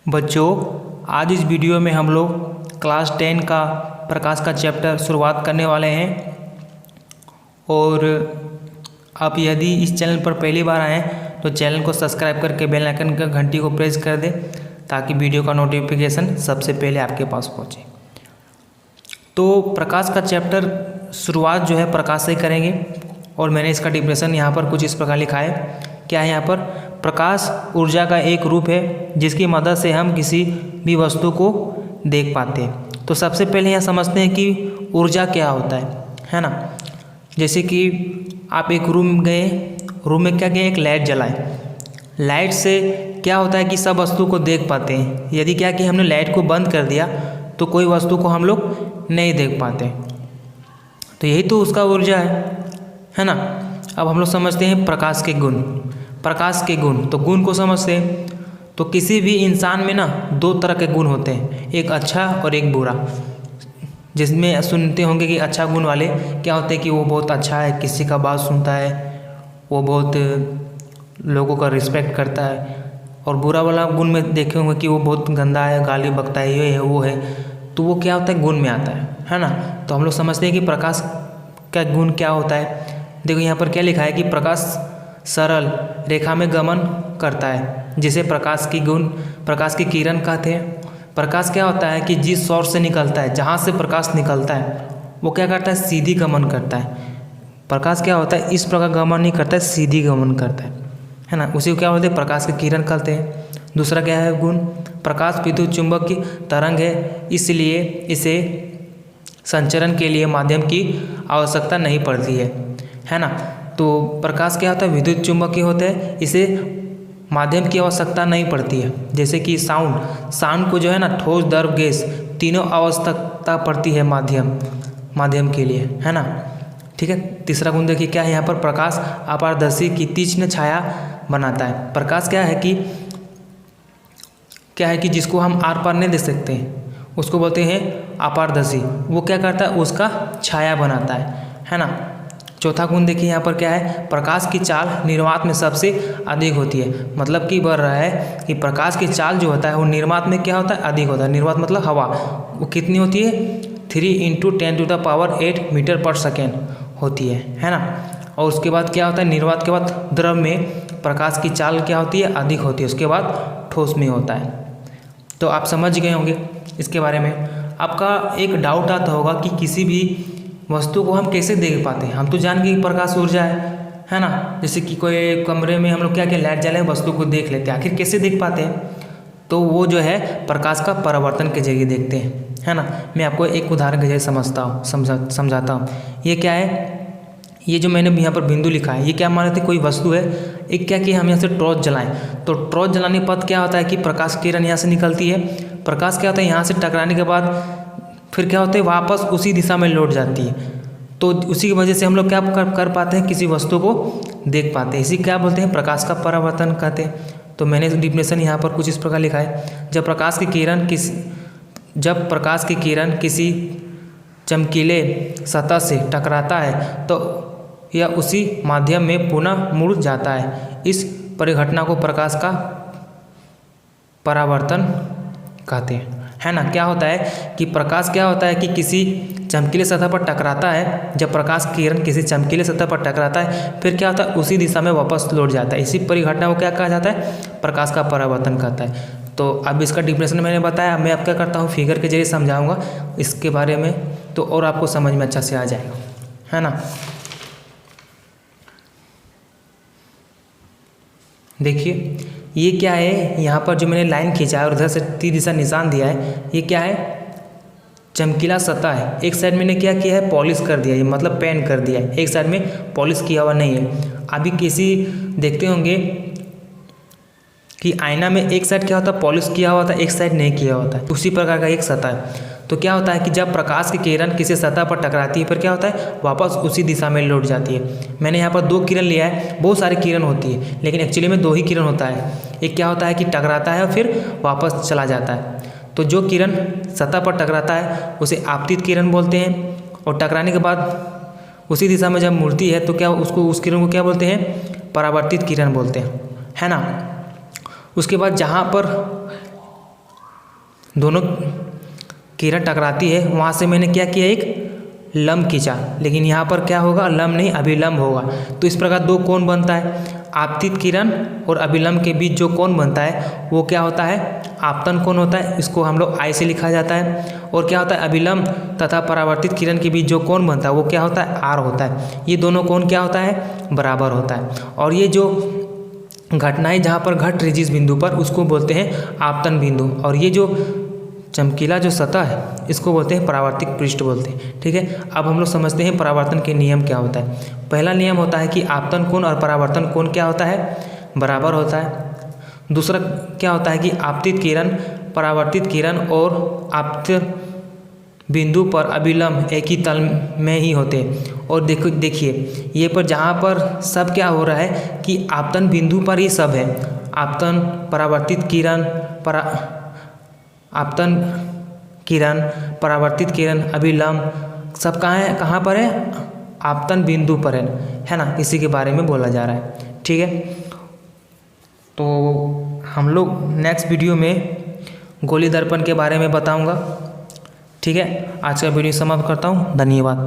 बच्चों, आज इस वीडियो में हम लोग क्लास 10 का प्रकाश का चैप्टर शुरुआत करने वाले हैं। और आप यदि इस चैनल पर पहली बार आए हैं तो चैनल को सब्सक्राइब करके बेल आइकन का घंटी को प्रेस कर दें ताकि वीडियो का नोटिफिकेशन सबसे पहले आपके पास पहुंचे। तो प्रकाश का चैप्टर शुरुआत जो है प्रकाश से करेंगे और मैंने इसका डिफिनेशन यहाँ पर कुछ इस प्रकार लिखा है। क्या है यहाँ पर? प्रकाश ऊर्जा का एक रूप है जिसकी मदद से हम किसी भी वस्तु को देख पाते हैं। तो सबसे पहले यहाँ समझते हैं कि ऊर्जा क्या होता है ना। जैसे कि आप एक रूम गए, रूम में क्या किया, एक लाइट जलाए। लाइट से क्या होता है कि सब वस्तु को देख पाते हैं। यदि क्या कि हमने लाइट को बंद कर दिया तो कोई वस्तु को हम लोग नहीं देख पाते। तो यही तो उसका ऊर्जा है ना। अब हम लोग समझते हैं प्रकाश के गुण। प्रकाश के गुण, तो गुण को समझते हैं। तो किसी भी इंसान में ना दो तरह के गुण होते हैं, एक अच्छा और एक बुरा। जिसमें सुनते होंगे कि अच्छा गुण वाले क्या होते हैं कि वो बहुत अच्छा है, किसी का बात सुनता है, वो बहुत लोगों का रिस्पेक्ट करता है। और बुरा वाला गुण में देखे होंगे कि वो बहुत गंदा है, गाली बकता है, ये है वो है। तो वो क्या होता है, गुण में आता है ना। तो हम लोग समझते हैं कि प्रकाश का गुण क्या होता है। देखो यहाँ पर क्या लिखा है कि प्रकाश सरल रेखा में गमन करता है, जिसे प्रकाश की गुण, प्रकाश की किरण कहते हैं। प्रकाश क्या होता है कि जिस सोर्स से निकलता है, जहाँ से प्रकाश निकलता है वो क्या करता है, सीधी गमन करता है। प्रकाश क्या होता है, इस प्रकार गमन नहीं करता है, सीधी गमन करता है ना। उसी को क्या बोलते हैं, प्रकाश की किरण कहते हैं। दूसरा क्या है गुण, प्रकाश विद्युत चुंबक की तरंग है, इसलिए इसे संचरण के लिए माध्यम की आवश्यकता नहीं पड़ती है ना। तो प्रकाश क्या होता है, विद्युत चुंबकीय होते हैं, इसे माध्यम की आवश्यकता नहीं पड़ती है। जैसे कि साउंड को जो है ना ठोस, द्रव, गैस तीनों आवश्यकता पड़ती है माध्यम के लिए, है ना। ठीक है। तीसरा गुण देखिए क्या है यहाँ पर, प्रकाश अपारदर्शी की तीक्ष्ण छाया बनाता है। प्रकाश क्या है कि जिसको हम आर पार नहीं देख सकते हैं उसको बोलते हैं अपारदर्शी। वो क्या करता है, उसका छाया बनाता है ना। चौथा गुण देखिए यहाँ पर क्या है, प्रकाश की चाल निर्वात में सबसे अधिक होती है। मतलब कि बढ़ रहा है कि प्रकाश की चाल जो होता है वो निर्वात में क्या होता है, अधिक होता है। निर्वात मतलब हवा, वो कितनी होती है, 3 × 10⁸ मीटर पर सेकेंड होती है ना। और उसके बाद क्या होता है, निर्वात के बाद द्रव में प्रकाश की चाल क्या होती है, अधिक होती है। उसके बाद ठोस में होता है। तो आप समझ गए होंगे इसके बारे में। आपका एक डाउट आता होगा कि किसी भी वस्तु को हम कैसे देख पाते हैं। हम तो जान गए प्रकाश ऊर्जा है ना। जैसे कि कोई कमरे में हम लोग क्या लाइट जलाए वस्तु को देख लेते हैं, आखिर कैसे देख पाते हैं? तो वो जो है प्रकाश का परावर्तन के जरिए देखते हैं, है ना। मैं आपको एक उदाहरण के जरिए समझाता हूँ। ये क्या है, ये जो मैंने यहाँ पर बिंदु लिखा है, ये क्या मान लेते, कोई वस्तु है। एक क्या कि हम यहाँ से टॉर्च जलाएं, तो टॉर्च जलाने के बाद क्या होता है कि प्रकाश किरण यहाँ से निकलती है। प्रकाश क्या होता है, यहाँ से टकराने के बाद फिर क्या होता है, वापस उसी दिशा में लौट जाती है। तो उसी की वजह से हम लोग क्या कर पाते हैं, किसी वस्तु को देख पाते हैं। इसी क्या बोलते हैं, प्रकाश का परावर्तन कहते हैं। तो मैंने डिफिनेशन यहाँ पर कुछ इस प्रकार लिखा है। जब प्रकाश की किरण किसी चमकीले सतह से टकराता है तो यह उसी माध्यम में पुनः मुड़ जाता है। इस परिघटना को प्रकाश का परावर्तन कहते हैं, है ना। क्या होता है कि प्रकाश क्या होता है कि किसी चमकीले सतह पर टकराता है। जब प्रकाश किरण किसी चमकीले सतह पर टकराता है फिर क्या होता है, उसी दिशा में वापस लौट जाता है। इसी परिघटना को क्या कहा जाता है, प्रकाश का परावर्तन कहता है। तो अब इसका डिफिनेशन मैंने बताया। मैं अब क्या करता हूँ, फिगर के जरिए समझाऊंगा इसके बारे में, तो और आपको समझ में अच्छा से आ जाएगा, है ना। देखिए ये क्या है, यहाँ पर जो मैंने लाइन खींचा है और उधर से तीर दिशा निशान दिया है, ये क्या है, चमकीला सतह है। एक साइड मैंने क्या किया है, पॉलिश कर दिया है, मतलब पेंट कर दिया है। एक साइड में पॉलिश किया हुआ नहीं है। अभी किसी देखते होंगे कि आईना में एक साइड क्या होता है, पॉलिश किया हुआ था, एक साइड नहीं किया होता है। उसी प्रकार का एक सतह है। तो क्या होता है कि जब प्रकाश की किरण किसी सतह पर टकराती है फिर क्या होता है, वापस उसी दिशा में लौट जाती है। मैंने यहाँ पर 2 किरण लिया है, बहुत सारी किरण होती है लेकिन एक्चुअली में 2 ही किरण होता है। एक क्या होता है कि टकराता है और फिर वापस चला जाता है। तो जो किरण सतह पर टकराता है उसे आपतित किरण बोलते हैं, और टकराने के बाद उसी दिशा में जब मुड़ती है तो क्या उस किरण को क्या बोलते हैं, परावर्तित किरण बोलते हैं, है ना। उसके बाद जहाँ पर दोनों किरण टकराती है, वहाँ से मैंने क्या किया, एक लंब खींचा, लेकिन यहाँ पर क्या होगा, लंब नहीं अभिलंब होगा। तो इस प्रकार दो कोण बनता है। आपतित किरण और अभिलंब के बीच जो कोण बनता है वो क्या होता है, आपतन कोण होता है। इसको हम लोग आई से लिखा जाता है। और क्या होता है, अभिलंब तथा परावर्तित किरण के बीच जो कोण बनता है वो क्या होता है, आर होता है। ये दोनों कोण क्या होता है, बराबर होता है। और ये जो घटनाएं जहाँ पर घट रही जिस बिंदु पर, उसको बोलते हैं आपतन बिंदु। और ये जो चमकीला जो सतह है इसको बोलते हैं परावर्तित पृष्ठ बोलते हैं। ठीक है, अब हम लोग समझते हैं परावर्तन के नियम क्या होता है। पहला नियम होता है कि आपतन कोण और परावर्तन कोण क्या होता है, बराबर होता है। दूसरा क्या होता है कि आपतित किरण, परावर्तित किरण और आपतित बिंदु पर अभिलंब एक ही तल में ही होते हैं। और देखिए ये पर जहाँ पर सब क्या हो रहा है कि आपतन बिंदु पर ही सब है। आपतन, परावर्तित किरण, आपतन किरण, परावर्तित किरण, अभिलंब सब कहाँ पर है, आपतन बिंदु पर है ना। इसी के बारे में बोला जा रहा है। ठीक है, तो हम लोग नेक्स्ट वीडियो में गोली दर्पण के बारे में बताऊंगा। ठीक है, आज का वीडियो समाप्त करता हूँ। धन्यवाद।